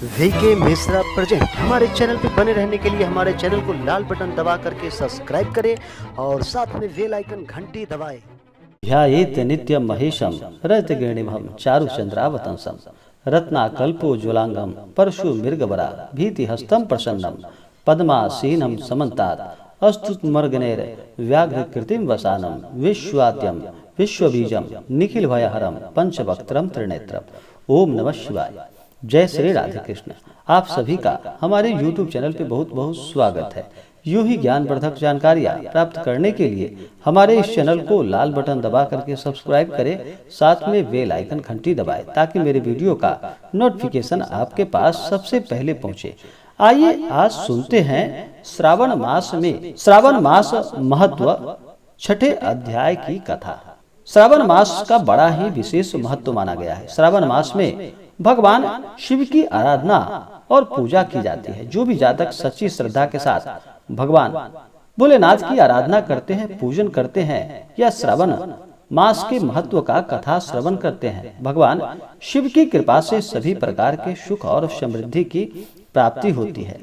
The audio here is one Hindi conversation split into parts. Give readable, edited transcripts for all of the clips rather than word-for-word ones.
VK Mishra present. हमारे चैनल पर बने रहने के लिए हमारे चैनल को लाल बटन दबा करके सब्सक्राइब करें और साथ में बेल आइकन घंटी दबाएं। ध्यायेत् नित्यं महेशं रजतगिरिनिभं चारुचन्द्रावतंसं रत्नाकल्पोज्ज्वलांगं परशुमृगवरा भीतिहस्तं प्रसन्नं पद्मासीनं समन्तात् अस्तुतमर्गणैर्व्याघ्रकृतिं वसानं विश्वाद्यं विश्वबीजं निखिलभयहरं पंचवक्त्रं त्रिनेत्रम्। ओम नमः शिवाय। जय श्री राधे कृष्ण। आप सभी का हमारे YouTube चैनल पे बहुत बहुत स्वागत है। यूं ही ज्ञानवर्धक जानकारियाँ प्राप्त करने के लिए हमारे इस चैनल को लाल बटन दबा करके सब्सक्राइब करें, साथ में बेल आइकन घंटी दबाएं ताकि मेरे वीडियो का नोटिफिकेशन आपके पास सबसे पहले पहुंचे। आइए आज सुनते हैं श्रावण मास महत्व छठे अध्याय की कथा। श्रावण मास का बड़ा ही विशेष महत्व माना गया है। श्रावण मास में भगवान शिव की आराधना और पूजा की जाती है। जो भी जातक सच्ची श्रद्धा के साथ भगवान भोलेनाथ की आराधना करते हैं, पूजन करते हैं या श्रावण मास के महत्व का कथा श्रवण करते हैं, भगवान शिव की कृपा से सभी प्रकार के सुख और समृद्धि की प्राप्ति होती है।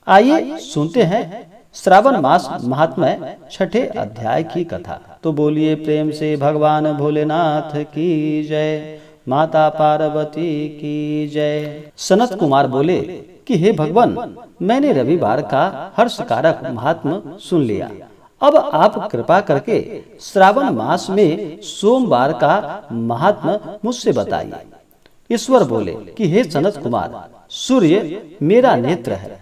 आइए सुनते हैं श्रावण मास महात्म्य छठे अध्याय की कथा। तो बोलिए प्रेम से भगवान भोलेनाथ की जय, माता पार्वती की जय। सनत कुमार बोले कि हे भगवान, मैंने रविवार का हर्षकारक महात्म सुन लिया। अब आप कृपा करके श्रावण मास में सोमवार का महात्म मुझसे बताइए। ईश्वर बोले कि हे सनत कुमार, सूर्य मेरा नेत्र है,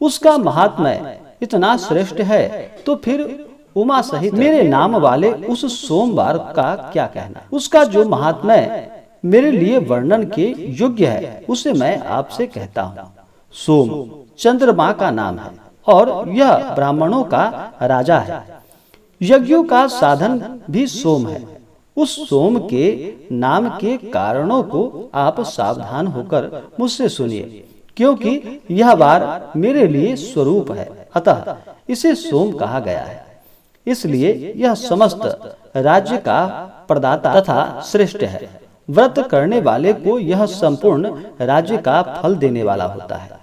उसका महात्म्य इतना श्रेष्ठ है, तो फिर उमा सहित मेरे नाम वाले उस सोमवार का क्या कहना। उसका जो महात्म्य मेरे लिए वर्णन के योग्य है उसे मैं आपसे कहता हूँ। सोम चंद्रमा का नाम है और यह ब्राह्मणों का राजा है। यज्ञों का साधन भी सोम है। उस सोम के नाम के कारणों को आप सावधान होकर मुझसे सुनिए, क्योंकि यह वार मेरे लिए स्वरूप है, अतः इसे सोम कहा गया है। इसलिए यह समस्त राज्य का प्रदाता तथा श्रेष्ठ है। व्रत करने वाले को यह संपूर्ण राज्य का फल देने वाला होता है।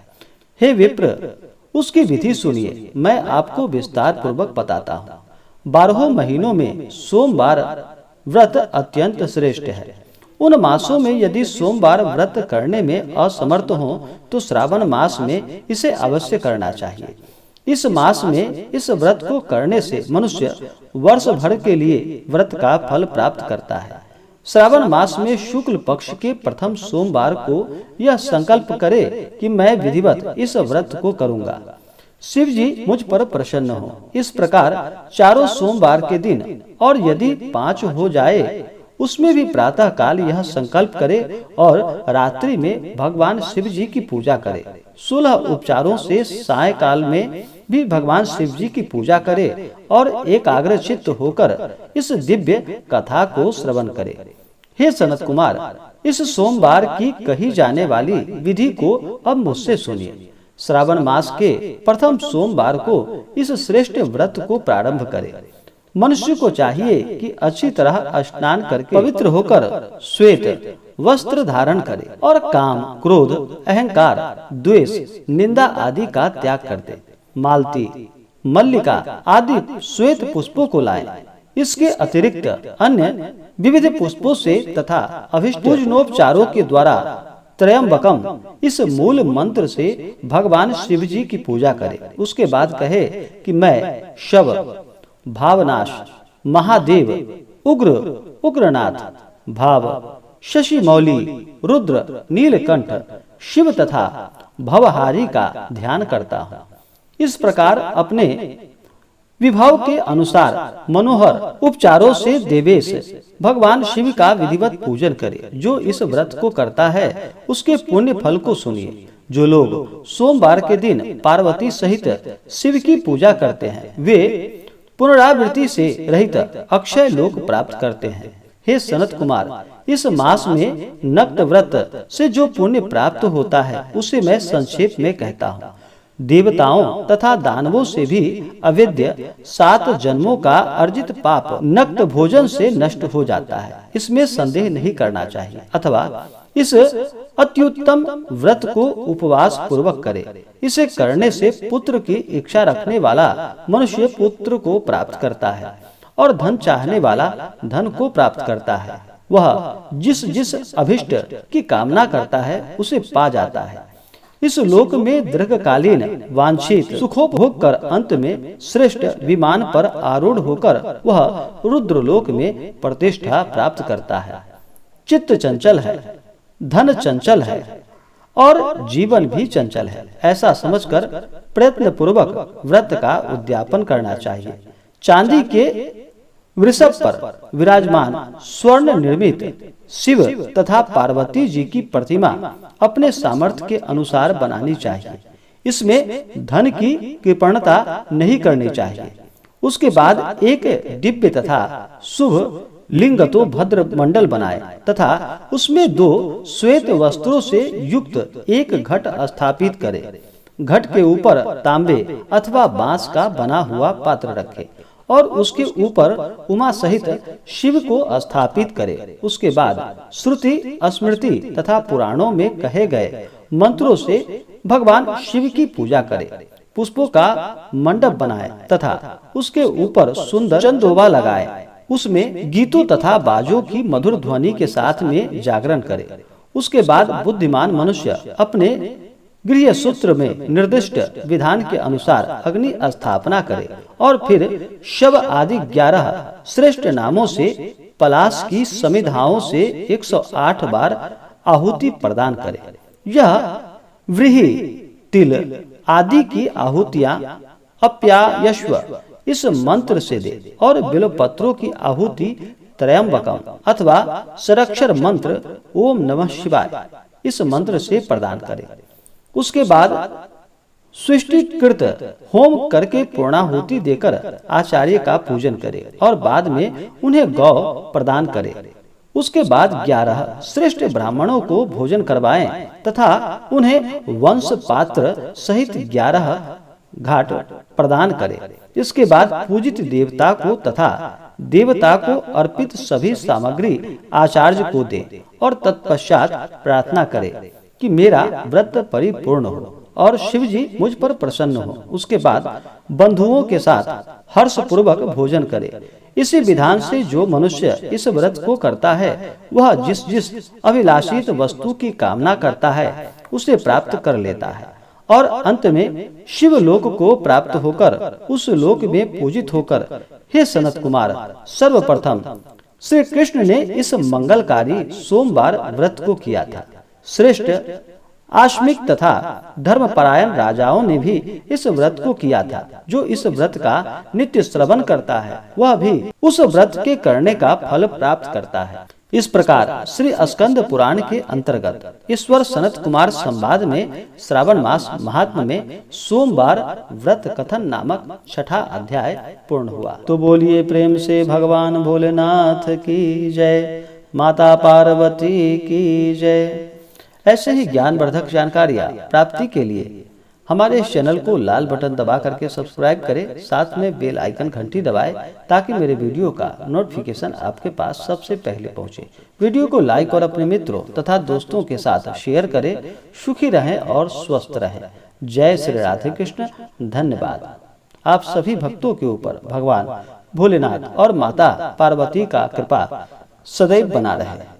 हे विप्र, उसकी विधि सुनिए, मैं आपको विस्तार पूर्वक बताता हूँ। 12 महीनों में सोमवार व्रत अत्यंत श्रेष्ठ है। उन मासों में यदि सोमवार व्रत करने में असमर्थ हो तो श्रावण मास में इसे अवश्य करना चाहिए। इस मास में इस व्रत को करने से मनुष्य वर्ष भर के लिए व्रत का फल प्राप्त करता है। श्रावण मास में शुक्ल पक्ष के प्रथम सोमवार को यह संकल्प करे कि मैं विधिवत इस व्रत को करूंगा, शिव जी मुझ पर प्रसन्न हो। इस प्रकार चारों सोमवार के दिन, और यदि 5 हो जाए उसमें भी प्रातः काल यह संकल्प करे और रात्रि में भगवान शिव जी की पूजा करे। 16 उपचारों से सायकाल में भी भगवान शिव जी की पूजा करे और एकाग्रचित्त होकर इस दिव्य कथा को श्रवण करे। हे सनत कुमार, इस सोमवार की कही जाने वाली विधि को अब मुझसे सुनिए। श्रावण मास के प्रथम सोमवार को इस श्रेष्ठ व्रत को प्रारंभ करे। मनुष्य को चाहिए कि अच्छी तरह स्नान करके पवित्र होकर श्वेत वस्त्र धारण करे और काम, क्रोध, अहंकार, द्वेष, निंदा आदि का त्याग कर दे। मालती, मल्लिका आदि श्वेत पुष्पों को लाए। इसके अतिरिक्त अन्य विविध पुष्पों से तथा अभिष्ट पूजनोपचारों के द्वारा त्रयंबकम इस मूल मंत्र से भगवान शिव जी की पूजा करे। उसके बाद कहे कि मैं शव, भावनाश, महादेव, उग्र, उग्रनाथ, भाव, शशि मौली, रुद्र, नीलकंठ, शिव तथा भवहारी का ध्यान करता हूँ। इस प्रकार अपने विभाव के अनुसार मनोहर उपचारों से देवेश भगवान शिव का विधिवत पूजन करे। जो इस व्रत को करता है उसके पुण्य फल को सुनिए। जो लोग सोमवार के दिन पार्वती सहित शिव की पूजा करते हैं वे पुनरावृत्ति से रहित अक्षय लोक प्राप्त करते हैं। हे सनत कुमार, इस मास में नक्त व्रत से जो पुण्य प्राप्त होता है उसे मैं संक्षेप में कहता हूँ। देवताओं तथा दानवों से भी अवैध 7 जन्मों का अर्जित पाप नक्त भोजन से नष्ट हो जाता है, इसमें संदेह नहीं करना चाहिए। अथवा इस अत्युत्तम व्रत को उपवास पूर्वक करे। इसे करने से पुत्र की इच्छा रखने वाला मनुष्य पुत्र को प्राप्त करता है और धन चाहने वाला धन को प्राप्त करता है। वह जिस जिस अभिष्ट की कामना करता है उसे पा जाता है। इस लोक में दीर्घकालीन वांछित सुखोपभोग कर अंत में श्रेष्ठ विमान पर आरूढ़ होकर वह रुद्रलोक में प्रतिष्ठा प्राप्त करता है। चित्त चंचल है, धन चंचल है और जीवन भी चंचल है, ऐसा समझकर प्रयत्न पूर्वक व्रत का उद्यापन करना चाहिए। चांदी के वृषभ पर विराजमान स्वर्ण निर्मित शिव तथा पार्वती जी की प्रतिमा अपने सामर्थ्य के अनुसार बनानी चाहिए। इसमें धन की कृपणता नहीं करनी चाहिए। उसके बाद एक दिव्य तथा शुभ लिंग तो भद्र मंडल बनाए तथा उसमें 2 श्वेत वस्त्रों से युक्त एक घट स्थापित करे। घट के ऊपर तांबे अथवा बांस का बना हुआ पात्र रखे और उसके ऊपर उमा सहित शिव को स्थापित करे। उसके बाद श्रुति, स्मृति तथा पुराणों में कहे गए मंत्रों से भगवान शिव की पूजा करे। पुष्पों का मंडप बनाए तथा उसके ऊपर सुंदर चंदोबा लगाए। उसमें गीतों तथा बाजों की मधुर ध्वनि के साथ में जागरण करे। उसके बाद बुद्धिमान मनुष्य अपने गृह सूत्र में निर्दिष्ट विधान के अनुसार अग्नि स्थापना करे और फिर शव आदि 11 श्रेष्ठ नामों से पलाश की समिधाओं से 108 बार आहुति प्रदान करे। यह व्रीहि, तिल आदि की आहुतियां अप्यायश्व इस मंत्र से दे और बिल्वपत्रों की आहुति त्रयंबकम अथवा सरक्षर मंत्र ओम नमः शिवाय इस मंत्र से प्रदान करे। उसके बाद सृष्टिकृत होम करके पूर्णाहुति देकर आचार्य का पूजन करे और बाद में उन्हें गौ प्रदान करे। उसके बाद 11 श्रेष्ठ ब्राह्मणों को भोजन करवाएं तथा उन्हें वंश पात्र सहित 11 घाट प्रदान करे। इसके बाद पूजित देवता को तथा देवता को अर्पित सभी सामग्री आचार्य को दे और तत्पश्चात प्रार्थना करे कि मेरा व्रत परिपूर्ण हो और शिव जी मुझ पर प्रसन्न हो। उसके बाद बंधुओं के साथ हर्ष पूर्वक भोजन करे। इसी विधान से जो मनुष्य इस व्रत को करता है वह जिस जिस अभिलाषित वस्तु की कामना करता है उसे प्राप्त कर लेता है और अंत में शिव लोक को प्राप्त होकर उस लोक में पूजित होकर हे सनत कुमार, सर्वप्रथम श्री कृष्ण ने इस मंगलकारी सोमवार व्रत को किया था। श्रेष्ठ आश्मिक तथा धर्मपरायण राजाओं ने भी इस व्रत को किया था। जो इस व्रत का नित्य श्रवण करता है वह भी उस व्रत के करने का फल प्राप्त करता है। इस प्रकार श्री स्कंद पुराण के अंतर्गत ईश्वर सनत कुमार संवाद में श्रावण मास महात्म्य में सोमवार व्रत कथन नामक 6ठा अध्याय पूर्ण हुआ। तो बोलिए प्रेम से भगवान भोलेनाथ की जय, माता पार्वती की जय। ऐसे ही ज्ञानवर्धक जानकारियाँ प्राप्ति के लिए हमारे इस चैनल को लाल बटन दबा करके सब्सक्राइब करें, साथ में बेल आइकन घंटी दबाएं ताकि मेरे वीडियो का नोटिफिकेशन आपके पास सबसे पहले पहुंचे। वीडियो को लाइक और अपने मित्रों तथा दोस्तों के साथ शेयर करें। सुखी रहें और स्वस्थ रहें। जय श्री राधे कृष्ण। धन्यवाद। आप सभी भक्तों के ऊपर भगवान भोलेनाथ और माता पार्वती का कृपा सदैव बना रहे।